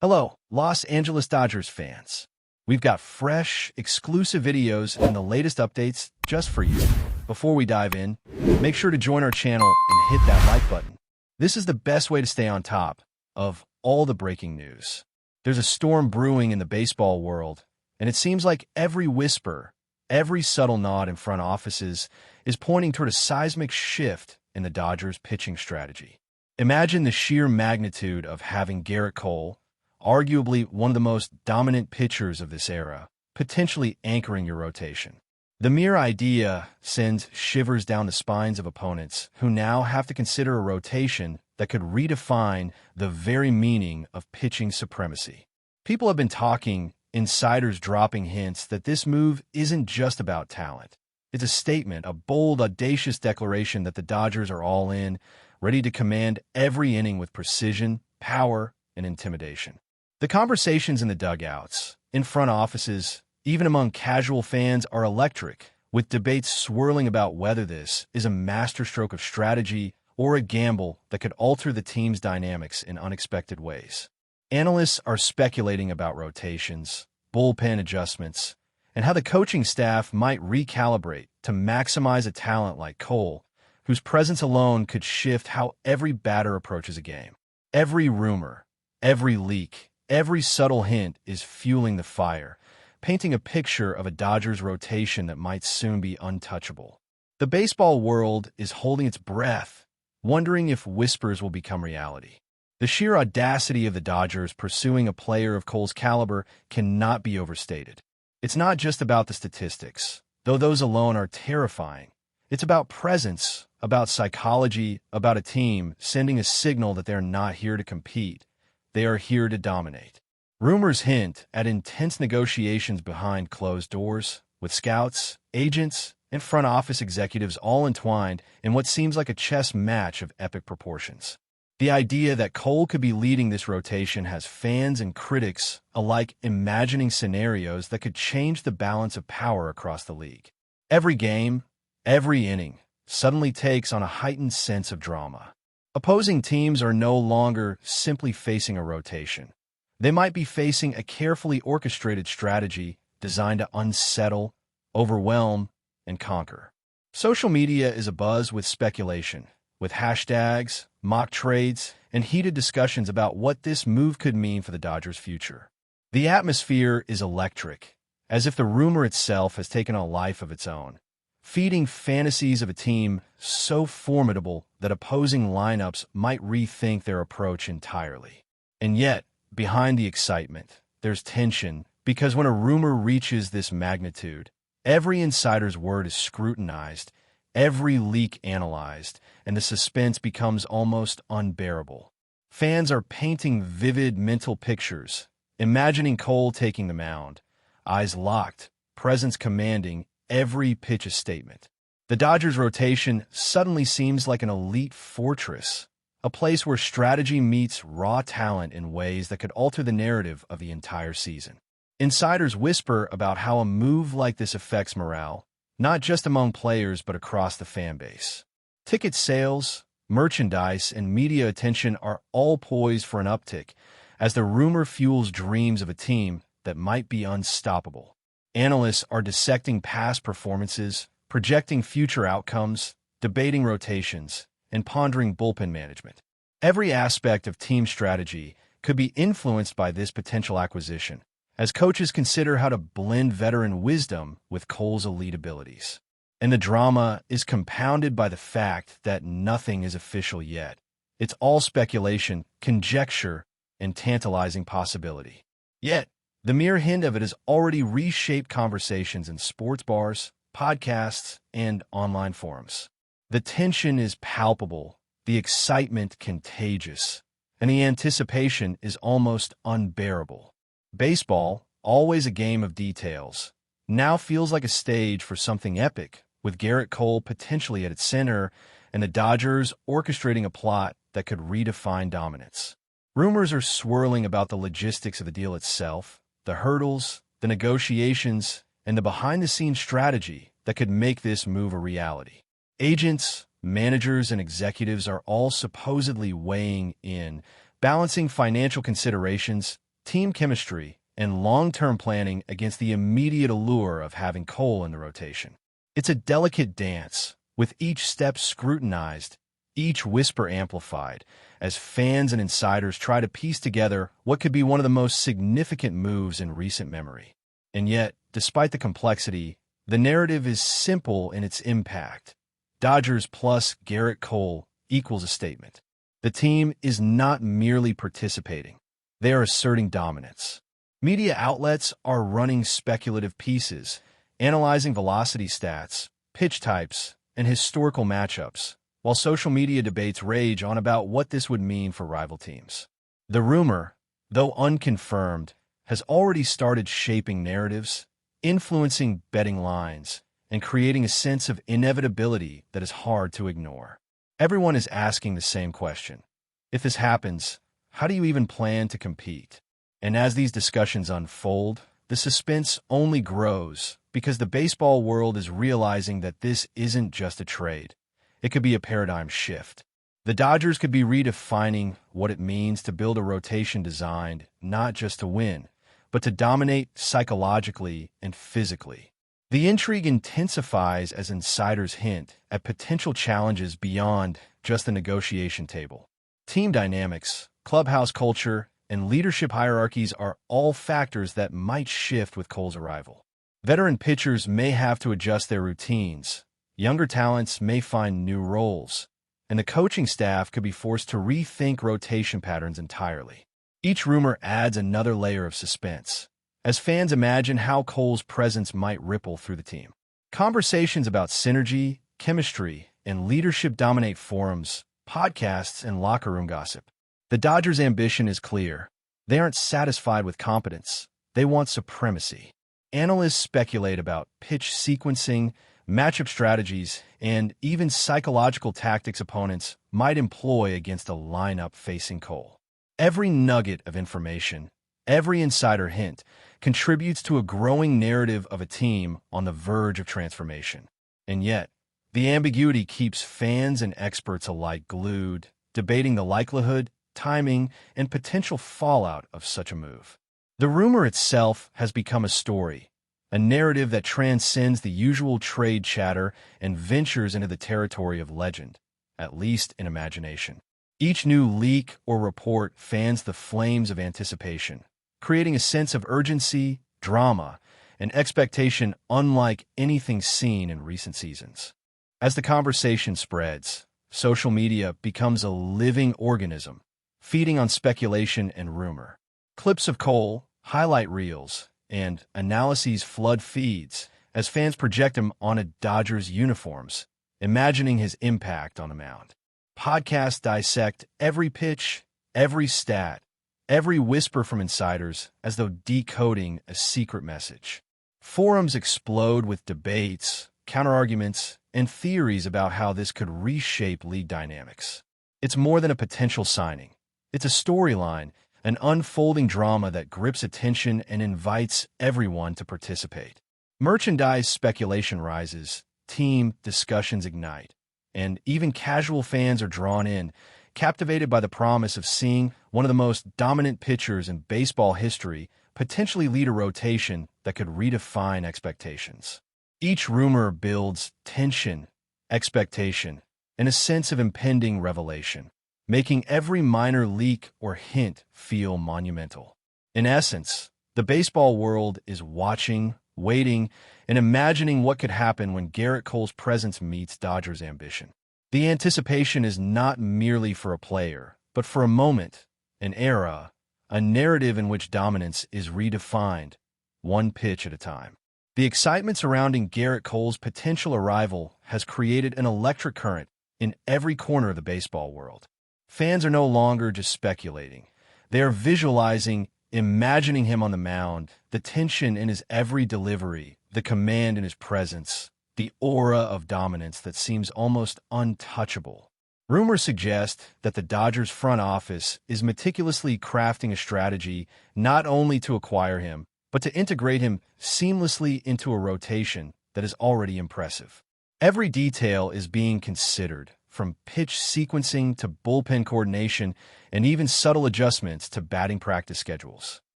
Hello, Los Angeles Dodgers fans. We've got fresh, exclusive videos and the latest updates just for you. Before we dive in, make sure to join our channel and hit that like button. This is the best way to stay on top of all the breaking news. There's a storm brewing in the baseball world, and it seems like every whisper, every subtle nod in front offices is pointing toward a seismic shift in the Dodgers' pitching strategy. Imagine the sheer magnitude of having Gerrit Cole, arguably one of the most dominant pitchers of this era, potentially anchoring your rotation. The mere idea sends shivers down the spines of opponents who now have to consider a rotation that could redefine the very meaning of pitching supremacy. People have been talking, insiders dropping hints that this move isn't just about talent. It's a statement, a bold, audacious declaration that the Dodgers are all in, ready to command every inning with precision, power, and intimidation. The conversations in the dugouts, in front offices, even among casual fans are electric, with debates swirling about whether this is a masterstroke of strategy or a gamble that could alter the team's dynamics in unexpected ways. Analysts are speculating about rotations, bullpen adjustments, and how the coaching staff might recalibrate to maximize a talent like Cole, whose presence alone could shift how every batter approaches a game. Every rumor, every leak, every subtle hint is fueling the fire, painting a picture of a Dodgers rotation that might soon be untouchable. The baseball world is holding its breath, wondering if whispers will become reality. The sheer audacity of the Dodgers pursuing a player of Cole's caliber cannot be overstated. It's not just about the statistics, though those alone are terrifying. It's about presence, about psychology, about a team sending a signal that they're not here to compete. They are here to dominate. Rumors hint at intense negotiations behind closed doors, with scouts, agents, and front office executives all entwined in what seems like a chess match of epic proportions. The idea that Cole could be leading this rotation has fans and critics alike imagining scenarios that could change the balance of power across the league. Every game, every inning, suddenly takes on a heightened sense of drama. Opposing teams are no longer simply facing a rotation. They might be facing a carefully orchestrated strategy designed to unsettle, overwhelm, and conquer. Social media is abuzz with speculation, with hashtags, mock trades, and heated discussions about what this move could mean for the Dodgers' future. The atmosphere is electric, as if the rumor itself has taken a life of its own, feeding fantasies of a team so formidable that opposing lineups might rethink their approach entirely. And yet, behind the excitement, there's tension, because when a rumor reaches this magnitude, every insider's word is scrutinized, every leak analyzed, and the suspense becomes almost unbearable. Fans are painting vivid mental pictures, imagining Cole taking the mound, eyes locked, presence commanding, every pitch a statement. The Dodgers' rotation suddenly seems like an elite fortress, a place where strategy meets raw talent in ways that could alter the narrative of the entire season. Insiders whisper about how a move like this affects morale, not just among players but across the fan base. Ticket sales, merchandise, and media attention are all poised for an uptick as the rumor fuels dreams of a team that might be unstoppable. Analysts are dissecting past performances, projecting future outcomes, debating rotations, and pondering bullpen management. Every aspect of team strategy could be influenced by this potential acquisition, as coaches consider how to blend veteran wisdom with Cole's elite abilities. And the drama is compounded by the fact that nothing is official yet. It's all speculation, conjecture, and tantalizing possibility. Yet, the mere hint of it has already reshaped conversations in sports bars, podcasts, and online forums. The tension is palpable, the excitement contagious, and the anticipation is almost unbearable. Baseball, always a game of details, now feels like a stage for something epic, with Gerrit Cole potentially at its center and the Dodgers orchestrating a plot that could redefine dominance. Rumors are swirling about the logistics of the deal itself, the hurdles, the negotiations, and the behind-the-scenes strategy that could make this move a reality. Agents, managers, and executives are all supposedly weighing in, balancing financial considerations, team chemistry, and long-term planning against the immediate allure of having Cole in the rotation. It's a delicate dance, with each step scrutinized, each whisper amplified, as fans and insiders try to piece together what could be one of the most significant moves in recent memory. And yet, despite the complexity, the narrative is simple in its impact. Dodgers plus Gerrit Cole equals a statement. The team is not merely participating. They are asserting dominance. Media outlets are running speculative pieces, analyzing velocity stats, pitch types, and historical matchups, while social media debates rage on about what this would mean for rival teams. The rumor, though unconfirmed, has already started shaping narratives, influencing betting lines, and creating a sense of inevitability that is hard to ignore. Everyone is asking the same question. If this happens, how do you even plan to compete? And as these discussions unfold, the suspense only grows because the baseball world is realizing that this isn't just a trade. It could be a paradigm shift. The Dodgers could be redefining what it means to build a rotation designed not just to win, but to dominate psychologically and physically. The intrigue intensifies as insiders hint at potential challenges beyond just the negotiation table. Team dynamics, clubhouse culture, and leadership hierarchies are all factors that might shift with Cole's arrival. Veteran pitchers may have to adjust their routines, younger talents may find new roles, and the coaching staff could be forced to rethink rotation patterns entirely. Each rumor adds another layer of suspense, as fans imagine how Cole's presence might ripple through the team. Conversations about synergy, chemistry, and leadership dominate forums, podcasts, and locker room gossip. The Dodgers' ambition is clear. They aren't satisfied with competence. They want supremacy. Analysts speculate about pitch sequencing, matchup strategies, and even psychological tactics opponents might employ against a lineup facing Cole. Every nugget of information, every insider hint, contributes to a growing narrative of a team on the verge of transformation. And yet, the ambiguity keeps fans and experts alike glued, debating the likelihood, timing, and potential fallout of such a move. The rumor itself has become a story, a narrative that transcends the usual trade chatter and ventures into the territory of legend, at least in imagination. Each new leak or report fans the flames of anticipation, creating a sense of urgency, drama, and expectation unlike anything seen in recent seasons. As the conversation spreads, social media becomes a living organism, feeding on speculation and rumor. Clips of Cole, highlight reels, and analyses flood feeds as fans project him on a Dodgers uniforms, imagining his impact on the mound. Podcasts dissect every pitch, every stat, every whisper from insiders as though decoding a secret message. Forums explode with debates, counterarguments, and theories about how this could reshape league dynamics. It's more than a potential signing. It's a storyline, an unfolding drama that grips attention and invites everyone to participate. Merchandise speculation rises, team discussions ignite, and even casual fans are drawn in, captivated by the promise of seeing one of the most dominant pitchers in baseball history potentially lead a rotation that could redefine expectations. Each rumor builds tension, expectation, and a sense of impending revelation, making every minor leak or hint feel monumental. In essence, the baseball world is watching, waiting, and imagining what could happen when Gerrit Cole's presence meets Dodgers' ambition. The anticipation is not merely for a player, but for a moment, an era, a narrative in which dominance is redefined, one pitch at a time. The excitement surrounding Gerrit Cole's potential arrival has created an electric current in every corner of the baseball world. Fans are no longer just speculating. They are visualizing, imagining him on the mound, the tension in his every delivery, the command in his presence, the aura of dominance that seems almost untouchable. Rumors suggest that the Dodgers front office is meticulously crafting a strategy not only to acquire him, but to integrate him seamlessly into a rotation that is already impressive. Every detail is being considered, from pitch sequencing to bullpen coordination and even subtle adjustments to batting practice schedules.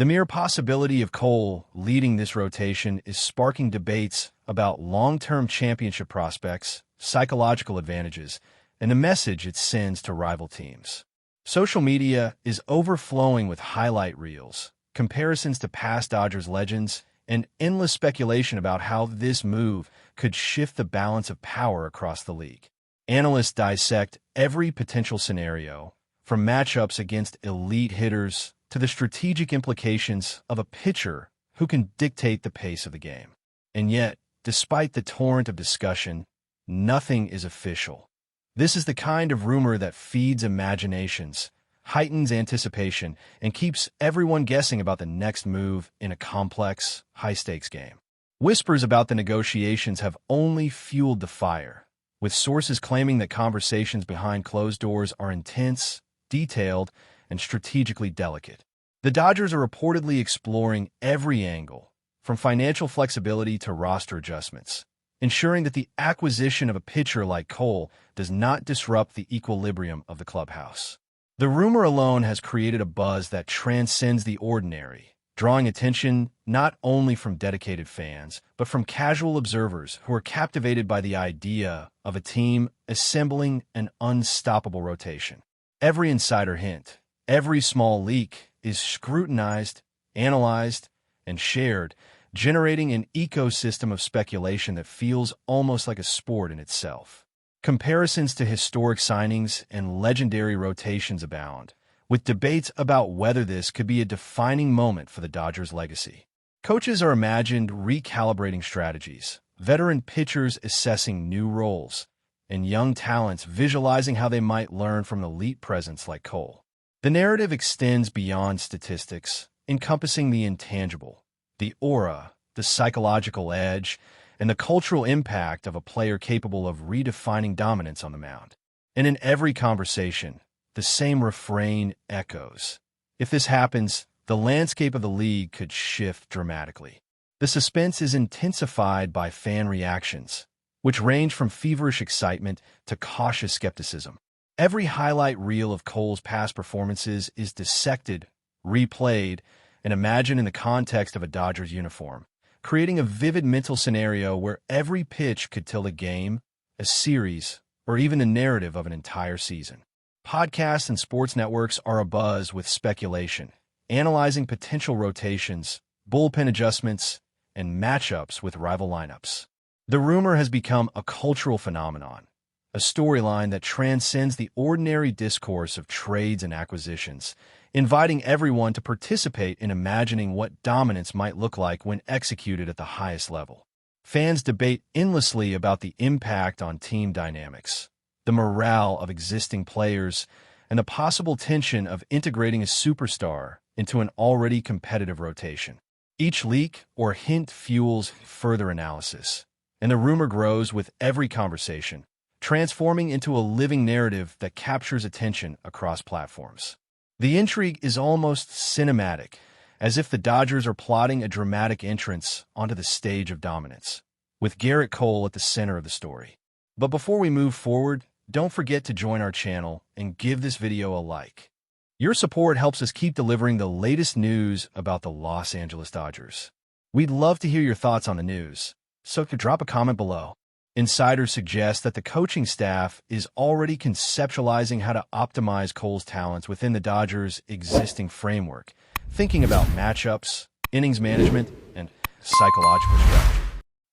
The mere possibility of Cole leading this rotation is sparking debates about long-term championship prospects, psychological advantages, and the message it sends to rival teams. Social media is overflowing with highlight reels, comparisons to past Dodgers legends, and endless speculation about how this move could shift the balance of power across the league. Analysts dissect every potential scenario, from matchups against elite hitters to the strategic implications of a pitcher who can dictate the pace of the game. And yet, despite the torrent of discussion, nothing is official. This is the kind of rumor that feeds imaginations, heightens anticipation, and keeps everyone guessing about the next move in a complex, high-stakes game. Whispers about the negotiations have only fueled the fire, with sources claiming that conversations behind closed doors are intense, detailed, and strategically delicate. The Dodgers are reportedly exploring every angle, from financial flexibility to roster adjustments, ensuring that the acquisition of a pitcher like Cole does not disrupt the equilibrium of the clubhouse. The rumor alone has created a buzz that transcends the ordinary, drawing attention not only from dedicated fans, but from casual observers who are captivated by the idea of a team assembling an unstoppable rotation. Every insider hint, every small leak is scrutinized, analyzed, and shared, generating an ecosystem of speculation that feels almost like a sport in itself. Comparisons to historic signings and legendary rotations abound, with debates about whether this could be a defining moment for the Dodgers' legacy. Coaches are imagined recalibrating strategies, veteran pitchers assessing new roles, and young talents visualizing how they might learn from an elite presence like Cole. The narrative extends beyond statistics, encompassing the intangible, the aura, the psychological edge, and the cultural impact of a player capable of redefining dominance on the mound. And in every conversation, the same refrain echoes. If this happens, the landscape of the league could shift dramatically. The suspense is intensified by fan reactions, which range from feverish excitement to cautious skepticism. Every highlight reel of Cole's past performances is dissected, replayed, and imagined in the context of a Dodgers uniform, creating a vivid mental scenario where every pitch could tell a game, a series, or even the narrative of an entire season. Podcasts and sports networks are abuzz with speculation, analyzing potential rotations, bullpen adjustments, and matchups with rival lineups. The rumor has become a cultural phenomenon, a storyline that transcends the ordinary discourse of trades and acquisitions, inviting everyone to participate in imagining what dominance might look like when executed at the highest level. Fans debate endlessly about the impact on team dynamics, the morale of existing players, and the possible tension of integrating a superstar into an already competitive rotation. Each leak or hint fuels further analysis, and the rumor grows with every conversation, transforming into a living narrative that captures attention across platforms. The intrigue is almost cinematic, as if the Dodgers are plotting a dramatic entrance onto the stage of dominance, with Gerrit Cole at the center of the story. But before we move forward, don't forget to join our channel and give this video a like. Your support helps us keep delivering the latest news about the Los Angeles Dodgers. We'd love to hear your thoughts on the news, so drop a comment below. Insiders suggest that the coaching staff is already conceptualizing how to optimize Cole's talents within the Dodgers' existing framework, thinking about matchups, innings management, and psychological strategy.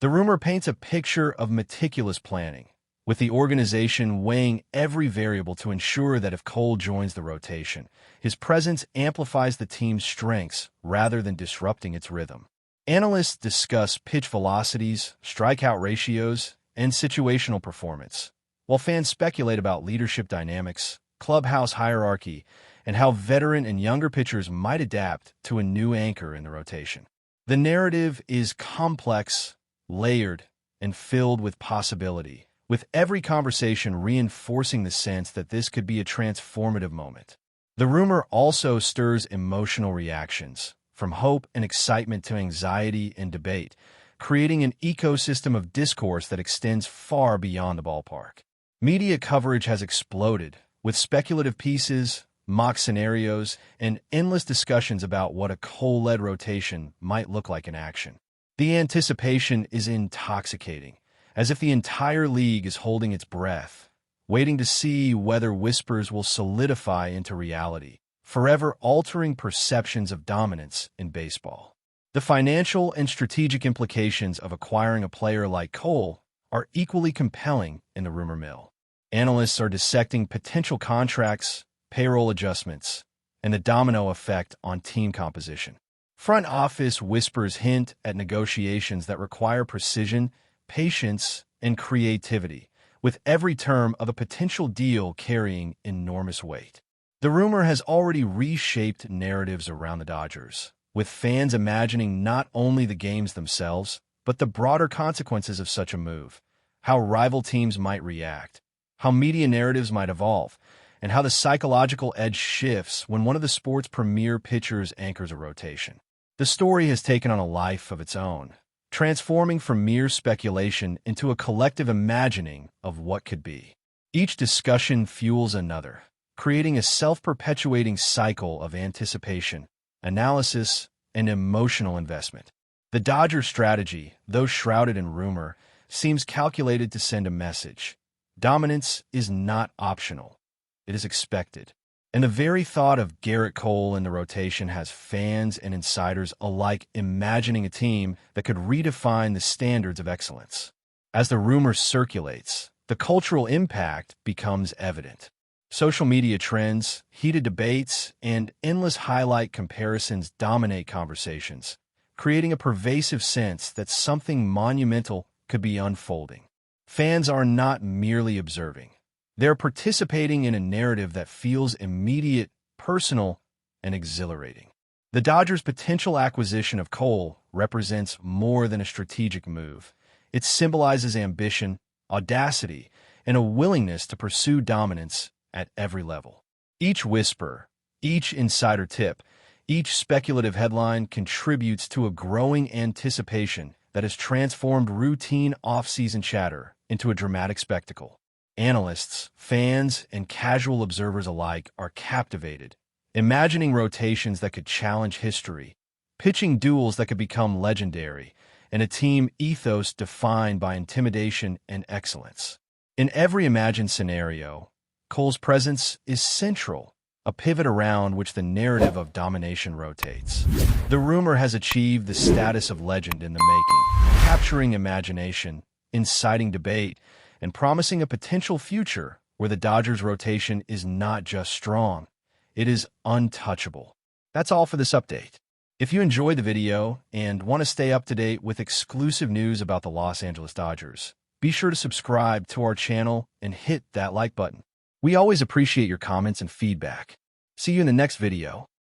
The rumor paints a picture of meticulous planning, with the organization weighing every variable to ensure that if Cole joins the rotation, his presence amplifies the team's strengths rather than disrupting its rhythm. Analysts discuss pitch velocities, strikeout ratios, and situational performance, while fans speculate about leadership dynamics, clubhouse hierarchy, and how veteran and younger pitchers might adapt to a new anchor in the rotation. The narrative is complex, layered, and filled with possibility, with every conversation reinforcing the sense that this could be a transformative moment. The rumor also stirs emotional reactions, from hope and excitement to anxiety and debate, creating an ecosystem of discourse that extends far beyond the ballpark. Media coverage has exploded, with speculative pieces, mock scenarios, and endless discussions about what a Cole-led rotation might look like in action. The anticipation is intoxicating, as if the entire league is holding its breath, waiting to see whether whispers will solidify into reality, forever altering perceptions of dominance in baseball. The financial and strategic implications of acquiring a player like Cole are equally compelling in the rumor mill. Analysts are dissecting potential contracts, payroll adjustments, and the domino effect on team composition. Front office whispers hint at negotiations that require precision, patience, and creativity, with every term of a potential deal carrying enormous weight. The rumor has already reshaped narratives around the Dodgers, with fans imagining not only the games themselves, but the broader consequences of such a move, how rival teams might react, how media narratives might evolve, and how the psychological edge shifts when one of the sport's premier pitchers anchors a rotation. The story has taken on a life of its own, transforming from mere speculation into a collective imagining of what could be. Each discussion fuels another, creating a self-perpetuating cycle of anticipation, analysis, and emotional investment. The Dodgers' strategy, though shrouded in rumor, seems calculated to send a message. Dominance is not optional. It is expected. And the very thought of Gerrit Cole in the rotation has fans and insiders alike imagining a team that could redefine the standards of excellence. As the rumor circulates, the cultural impact becomes evident. Social media trends, heated debates, and endless highlight comparisons dominate conversations, creating a pervasive sense that something monumental could be unfolding. Fans are not merely observing. They're participating in a narrative that feels immediate, personal, and exhilarating. The Dodgers' potential acquisition of Cole represents more than a strategic move. It symbolizes ambition, audacity, and a willingness to pursue dominance at every level. Each whisper, each insider tip, each speculative headline contributes to a growing anticipation that has transformed routine off-season chatter into a dramatic spectacle. Analysts, fans, and casual observers alike are captivated, imagining rotations that could challenge history, pitching duels that could become legendary, and a team ethos defined by intimidation and excellence. In every imagined scenario, Cole's presence is central, a pivot around which the narrative of domination rotates. The rumor has achieved the status of legend in the making, capturing imagination, inciting debate, and promising a potential future where the Dodgers' rotation is not just strong, it is untouchable. That's all for this update. If you enjoyed the video and want to stay up to date with exclusive news about the Los Angeles Dodgers, be sure to subscribe to our channel and hit that like button. We always appreciate your comments and feedback. See you in the next video.